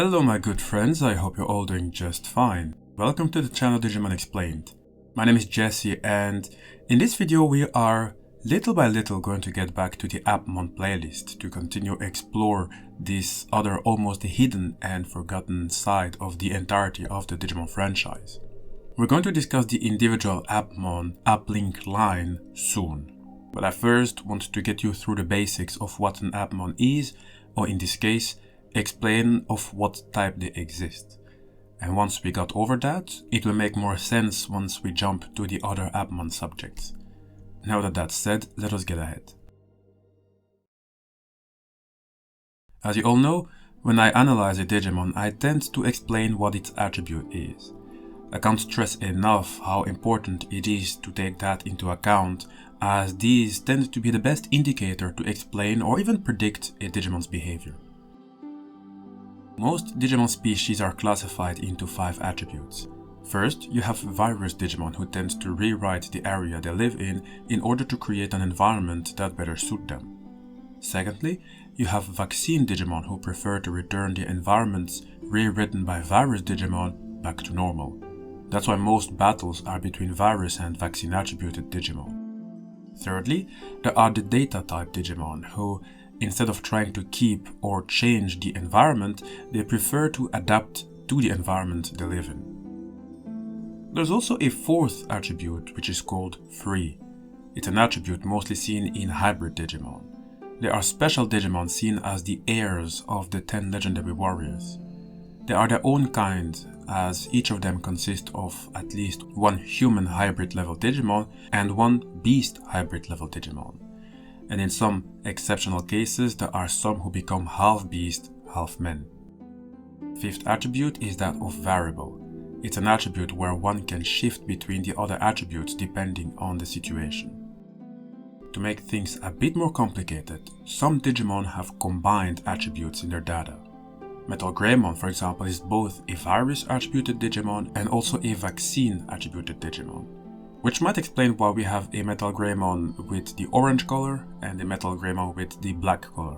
Hello my good friends, I hope you're all doing just fine. Welcome to the channel Digimon Explained. My name is Jesse and in this video we are little by little going to get back to the APPMON playlist to continue explore this other almost hidden and forgotten side of the entirety of the Digimon franchise. We're going to discuss the individual APPMON uplink line soon, but I first want to get you through the basics of what an APPMON is, or in this case, explain of what type they exist. And once we got over that, it will make more sense once we jump to the other APPMON subjects. Now that that's said, let us get ahead. As you all know, when I analyze a Digimon, I tend to explain what its attribute is. I can't stress enough how important it is to take that into account, as these tend to be the best indicator to explain or even predict a Digimon's behavior. Most Digimon species are classified into 5 attributes. First, you have virus Digimon who tend to rewrite the area they live in order to create an environment that better suit them. Secondly, you have vaccine Digimon who prefer to return the environments rewritten by virus Digimon back to normal. That's why most battles are between virus and vaccine attributed Digimon. Thirdly, there are the data type Digimon who, instead of trying to keep or change the environment, they prefer to adapt to the environment they live in. There's also a 4th attribute which is called free. It's an attribute mostly seen in hybrid Digimon. They are special Digimon seen as the heirs of the 10 legendary warriors. They are their own kind, as each of them consists of at least 1 human hybrid level Digimon and 1 beast hybrid level Digimon. And in some exceptional cases, there are some who become half beast, half men. 5th attribute is that of variable. It's an attribute where one can shift between the other attributes depending on the situation. To make things a bit more complicated, some Digimon have combined attributes in their data. Metal Greymon, for example, is both a virus attributed Digimon and also a vaccine attributed Digimon, which might explain why we have a Metal Greymon with the orange color and a Metal Greymon with the black color.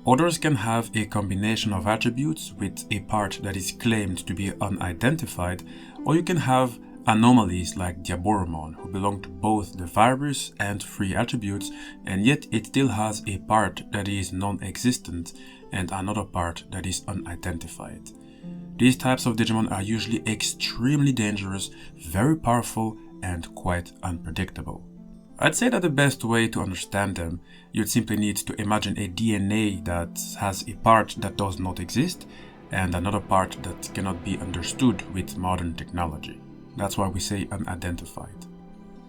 Others can have a combination of attributes with a part that is claimed to be unidentified, or you can have anomalies like Diaboromon, who belong to both the virus and free attributes, and yet it still has a part that is non-existent and another part that is unidentified. These types of Digimon are usually extremely dangerous, very powerful, and quite unpredictable. I'd say that the best way to understand them, you'd simply need to imagine a DNA that has a part that does not exist and another part that cannot be understood with modern technology. That's why we say unidentified.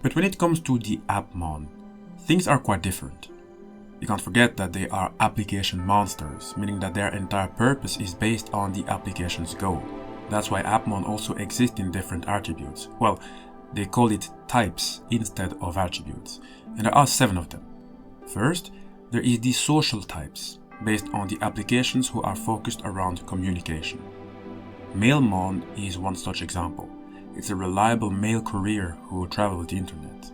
But when it comes to the APPMON, things are quite different. You can't forget that they are application monsters, meaning that their entire purpose is based on the application's goal. That's why APPMON also exist in different attributes. Well, they call it types instead of attributes, and there are 7 of them. First, there is the social types, based on the applications who are focused around communication. Mailmon is one such example. It's a reliable mail courier who travels the internet.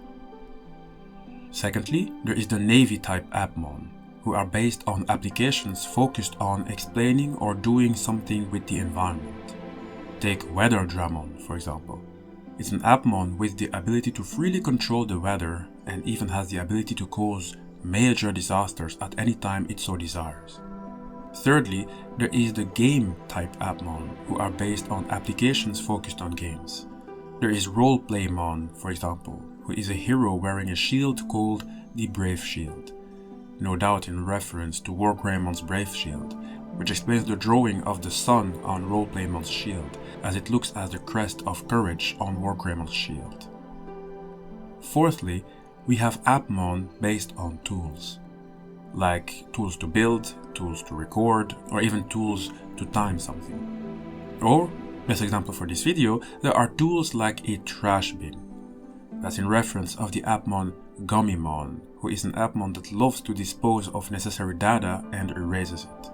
Secondly, there is the Navi type APPMON, who are based on applications focused on explaining or doing something with the environment. Take Weather Dramon, for example. It's an APPMON with the ability to freely control the weather and even has the ability to cause major disasters at any time it so desires. Thirdly, there is the Game type APPMON, who are based on applications focused on games. There is Roleplaymon, for example, who is a hero wearing a shield called the Brave Shield. No doubt in reference to Wargreymon's Brave Shield, which explains the drawing of the sun on Roleplaymon's shield, as it looks as the crest of courage on Wargreymon's shield. Fourthly, we have APPMON based on tools, like tools to build, tools to record, or even tools to time something. Or, best example for this video, there are tools like a trash bin. That's in reference of the APPMON Gummymon, who is an APPMON that loves to dispose of necessary data and erases it.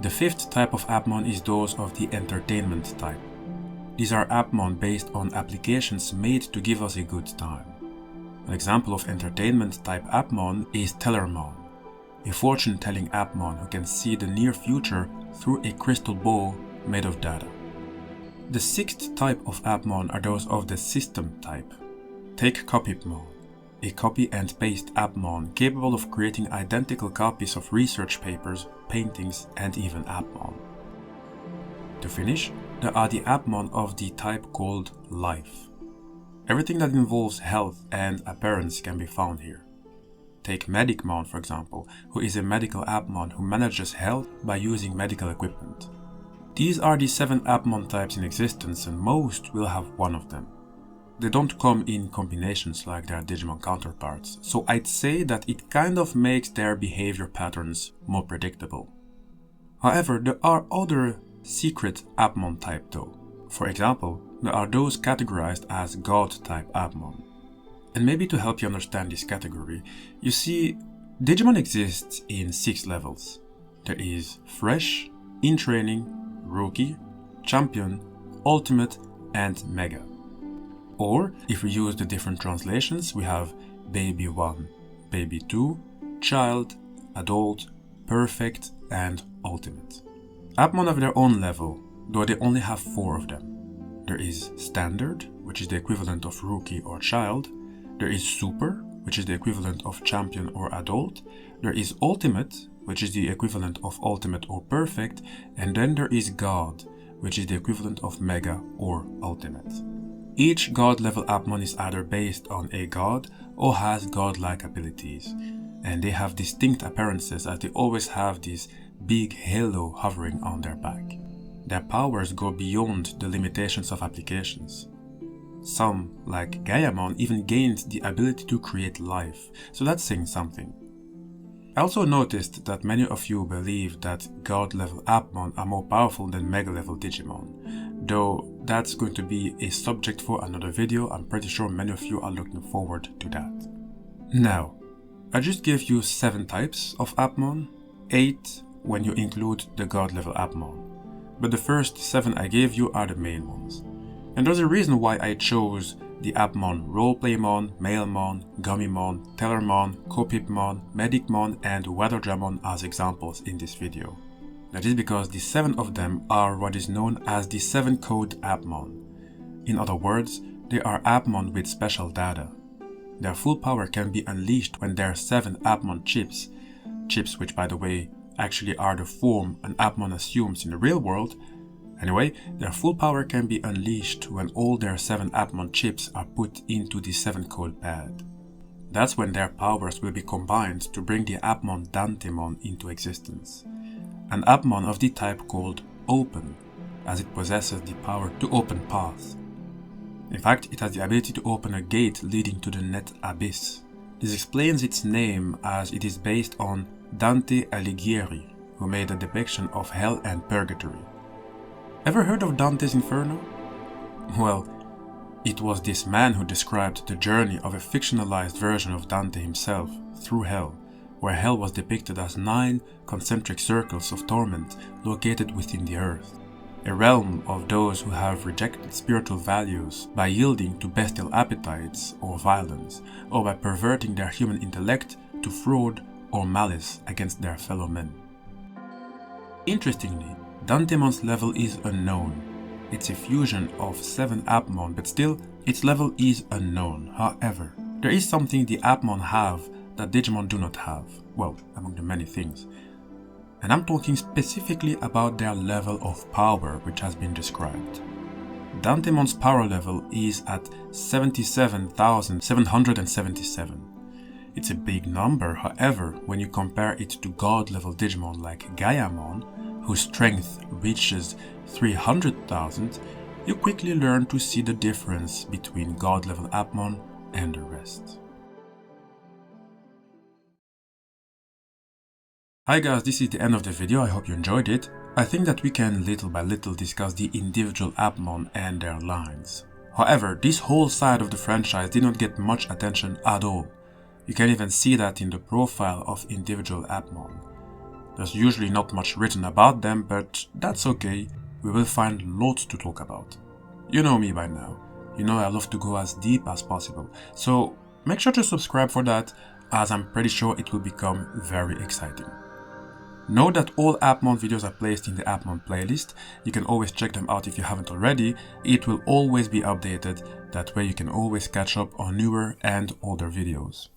The 5th type of APPMON is those of the entertainment type. These are APPMON based on applications made to give us a good time. An example of entertainment type APPMON is Tellermon, a fortune-telling APPMON who can see the near future through a crystal ball made of data. The sixth type of APPMON are those of the system type. Take APPMON, a copy and paste APPMON capable of creating identical copies of research papers, paintings, and even APPMON. To finish, there are the APPMON of the type called Life. Everything that involves health and appearance can be found here. Take MEDICMON for example, who is a medical APPMON who manages health by using medical equipment. These are the 7 APPMON types in existence and most will have one of them. They don't come in combinations like their Digimon counterparts, so I'd say that it kind of makes their behavior patterns more predictable. However, there are other secret APPMON type though. For example, there are those categorized as God type APPMON. And maybe to help you understand this category, you see, Digimon exists in 6 levels. There is Fresh, In Training, Rookie, Champion, Ultimate, and Mega. Or, if we use the different translations, we have Baby 1, Baby 2, Child, Adult, Perfect, and Ultimate. APPMON have their own level, though they only have 4 of them. There is Standard, which is the equivalent of Rookie or Child. There is Super, which is the equivalent of Champion or Adult. There is Ultimate, which is the equivalent of Ultimate or Perfect. And then there is God, which is the equivalent of Mega or Ultimate. Each God level APPMON is either based on a God or has God-like abilities. And they have distinct appearances as they always have this big halo hovering on their back. Their powers go beyond the limitations of applications. Some, like Gaiamon, even gained the ability to create life, so that's saying something. I also noticed that many of you believe that God level APPMON are more powerful than Mega level Digimon, though that's going to be a subject for another video. I'm pretty sure many of you are looking forward to that. Now, I just gave you 7 types of APPMON, 8 when you include the God level APPMON, but the first 7 I gave you are the main ones. And there's a reason why I chose the APPMON Roleplaymon, Mailmon, Gummymon, Tellermon, APPMON, Medicmon, and Weatherdramon as examples in this video. That is because the 7 of them are what is known as the 7 code APPMON. In other words, they are APPMON with special data. Their full power can be unleashed when their 7 APPMON chips which by the way actually are the form an APPMON assumes in the real world. Anyway, their full power can be unleashed when all their 7 APPMON chips are put into the 7 code pad. That's when their powers will be combined to bring the APPMON DANTEMON into existence. An APPMON of the type called Open, as it possesses the power to open paths. In fact, it has the ability to open a gate leading to the Net Abyss. This explains its name as it is based on Dante Alighieri, who made a depiction of Hell and Purgatory. Ever heard of Dante's Inferno? Well, it was this man who described the journey of a fictionalized version of Dante himself through Hell, where Hell was depicted as 9 concentric circles of torment located within the earth, a realm of those who have rejected spiritual values by yielding to bestial appetites or violence, or by perverting their human intellect to fraud or malice against their fellow men. Interestingly, Dantemon's level is unknown. It's a fusion of 7 APPMON, but still, its level is unknown. However, there is something the APPMON have that Digimon do not have, well, among the many things. And I'm talking specifically about their level of power, which has been described. Dantemon's power level is at 77,777. It's a big number, however, when you compare it to God level Digimon like Gaiamon, whose strength reaches 300,000, you quickly learn to see the difference between God level APPMON and the rest. Hi guys, this is the end of the video. I hope you enjoyed it. I think that we can little by little discuss the individual APPMON and their lines. However, this whole side of the franchise did not get much attention at all. You can even see that in the profile of individual APPMON. There's usually not much written about them, but that's okay. We will find lots to talk about. You know me by now. You know I love to go as deep as possible. So make sure to subscribe for that, as I'm pretty sure it will become very exciting. Know that all APPMON videos are placed in the APPMON playlist. You can always check them out if you haven't already. It will always be updated, that way you can always catch up on newer and older videos.